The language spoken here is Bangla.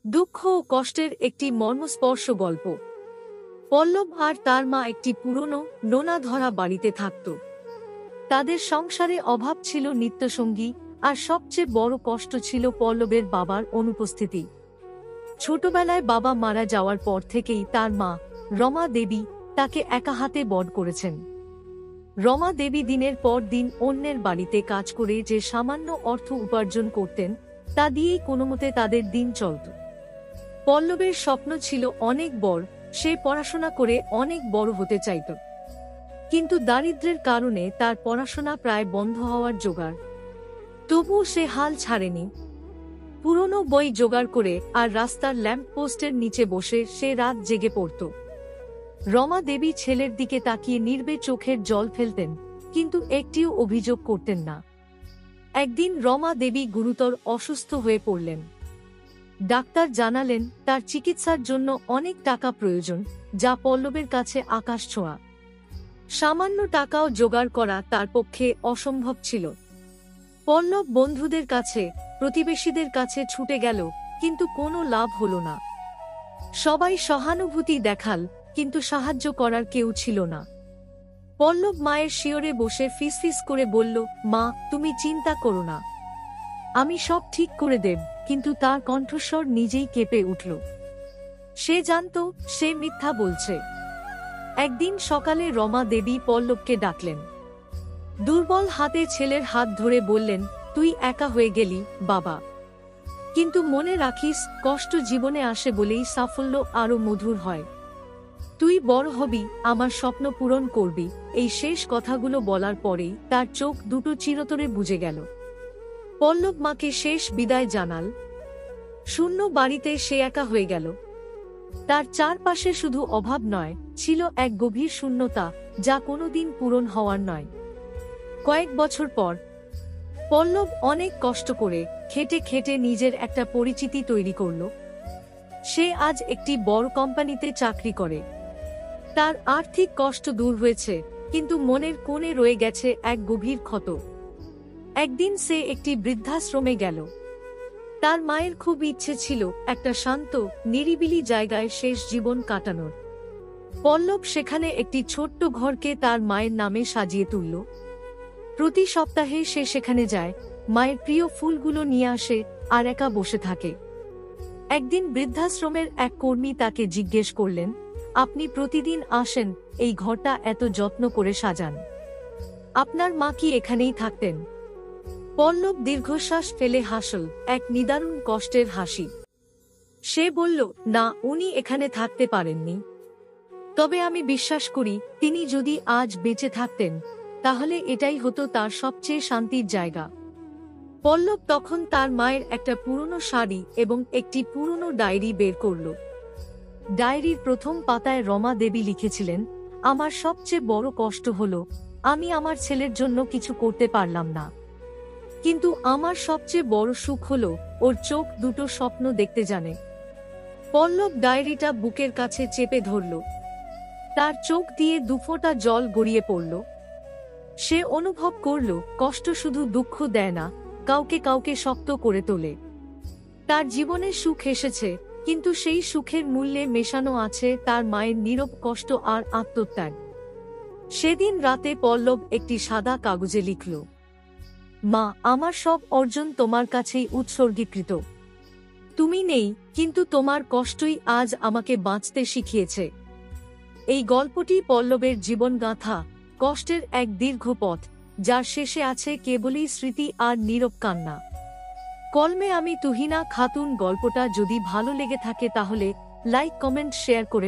দুঃখ ও কষ্টের একটি মর্মস্পর্শ গল্প। পল্লব আর তার মা একটি পুরনো নোনা ধরা বাড়িতে থাকত। তাদের সংসারে অভাব ছিল নিত্যসঙ্গী, আর সবচেয়ে বড় কষ্ট ছিল পল্লবের বাবার অনুপস্থিতি। ছোটবেলায় বাবা মারা যাওয়ার পর থেকেই তার মা রমা দেবী তাকে একা হাতে বড় করেছেন। রমা দেবী দিনের পর দিন অন্যের বাড়িতে কাজ করে যে সামান্য অর্থ উপার্জন করতেন, তা দিয়েই কোনোমতে তাদের দিন চলত। পল্লবের স্বপ্ন ছিল অনেক বড়, সে পড়াশোনা করে অনেক বড় হতে চাইত। কিন্তু দারিদ্র্যের কারণে তার পড়াশোনা প্রায় বন্ধ হওয়ার জোগাড়। তবুও সে হাল ছাড়েনি। পুরনো বই জোগাড় করে আর রাস্তার ল্যাম্পপোস্টের নিচে বসে সে রাত জেগে পড়ত। রমা দেবী ছেলের দিকে তাকিয়ে নির্বে চোখের জল ফেলতেন, কিন্তু একটিও অভিযোগ করতেন না। একদিন রমা দেবী গুরুতর অসুস্থ হয়ে পড়লেন। ডাক্তার জানালেন তার চিকিৎসার জন্য অনেক টাকা প্রয়োজন, যা পল্লবের কাছে আকাশ ছোঁয়া। সামান্য টাকাও জোগাড় করা তার পক্ষে অসম্ভব ছিল। পল্লব বন্ধুদের কাছে, প্রতিবেশীদের কাছে ছুটে গেল, কিন্তু কোনো লাভ হল না। সবাই সহানুভূতি দেখাল, কিন্তু সাহায্য করার কেউ ছিল না। পল্লব মায়ের শিয়রে বসে ফিসফিস করে বলল, মা, তুমি চিন্তা করো না, আমি সব ঠিক করে দেব। কিন্তু তার কণ্ঠস্বর নিজেই কেঁপে উঠল। সে জানত সে মিথ্যা বলছে। একদিন সকালে রমা দেবী পল্লবকে ডাকলেন। দুর্বল হাতে ছেলের হাত ধরে বললেন, তুই একা হয়ে গেলি বাবা, কিন্তু মনে রাখিস, কষ্ট জীবনে আসে বলেই সাফল্য আরো মধুর হয়। তুই বড় হবি, আমার স্বপ্ন পূরণ করবি। এই শেষ কথাগুলো বলার পরেই তার চোখ দুটো চিরতরে বুজে গেল। পল্লব মাকে শেষ বিদায় জানাল। শূন্য বাড়িতে সে একা হয়ে গেল। তার চারপাশে শুধু অভাব নয়, ছিল এক গভীর শূন্যতা, যা কোনোদিন পূরণ হওয়ার নয়। কয়েক বছর পর পল্লব অনেক কষ্ট করে খেটে খেটে নিজের একটা পরিচিতি তৈরি করল। সে আজ একটি বড় কোম্পানিতে চাকরি করে। তার আর্থিক কষ্ট দূর হয়েছে, কিন্তু মনের কোণে রয়ে গেছে এক গভীর ক্ষত। একদিন সে একটি বৃদ্ধাশ্রমে গেল। তার মায়ের খুব ইচ্ছে ছিল একটা শান্ত, নিরিবিলি জায়গায় শেষ জীবন কাটানোর। পল্লব সেখানে একটি ছোট্ট ঘরকে তার মায়ের নামে সাজিয়ে তুলল। প্রতি সপ্তাহে সে সেখানে যায়, মায়ের প্রিয় ফুলগুলো নিয়ে আসে, আর একা বসে থাকে। একদিন বৃদ্ধাশ্রমের এক কর্মী তাকে জিজ্ঞেস করলেন, আপনি প্রতিদিন আসেন, এই ঘরটা এত যত্ন করে সাজান, আপনার মা কি এখানেই থাকতেন? পল্লব দীর্ঘশ্বাস ফেলে হাসল, এক নিদারুণ কষ্টের হাসি। সে বলল, না, উনি এখানে থাকতে পারেননি। তবে আমি বিশ্বাস করি, তিনি যদি আজ বেঁচে থাকতেন, তাহলে এটাই হতো তার সবচেয়ে শান্তির জায়গা। পল্লব তখন তার মায়ের একটা পুরনো শাড়ি এবং একটি পুরনো ডায়েরি বের করল। ডায়েরির প্রথম পাতায় রমা দেবী লিখেছিলেন, আমার সবচেয়ে বড় কষ্ট হলো, আমি আমার ছেলের জন্য কিছু করতে পারলাম না। কিন্তু আমার সবচেয়ে বড় সুখ হলো, ওর চোখ দুটো স্বপ্ন দেখতে জানে। পল্লব ডায়েরিটা বুকের কাছে চেপে ধরল। তার চোখ দিয়ে দুফোঁটা জল গড়িয়ে পড়ল। সে অনুভব করল, কষ্ট শুধু দুঃখ দেয় না, কাউকে কাউকে শক্ত করে তোলে। তার জীবনে সুখ এসেছে, কিন্তু সেই সুখের মূল্যে মেশানো আছে তার মায়ের নীরব কষ্ট আর আত্মত্যাগ। সেদিন রাতে পল্লব একটি সাদা কাগজে লিখল, মা, আমার সব অর্জন তোমার কাছেই উৎসর্গীকৃত। তুমি নেই, কিন্তু তোমার কষ্টই আজ আমাকে বাঁচতে শিখিয়েছে। এই গল্পটি পল্লবের জীবনগাথা, কষ্টের এক দীর্ঘ পথ, যার শেষে আছে কেবলই স্মৃতি আর নীরব কান্না। কলমে আমি তুহিনা খাতুন। গল্পটা যদি ভালো লেগে থাকে তাহলে লাইক, কমেন্ট, শেয়ার করে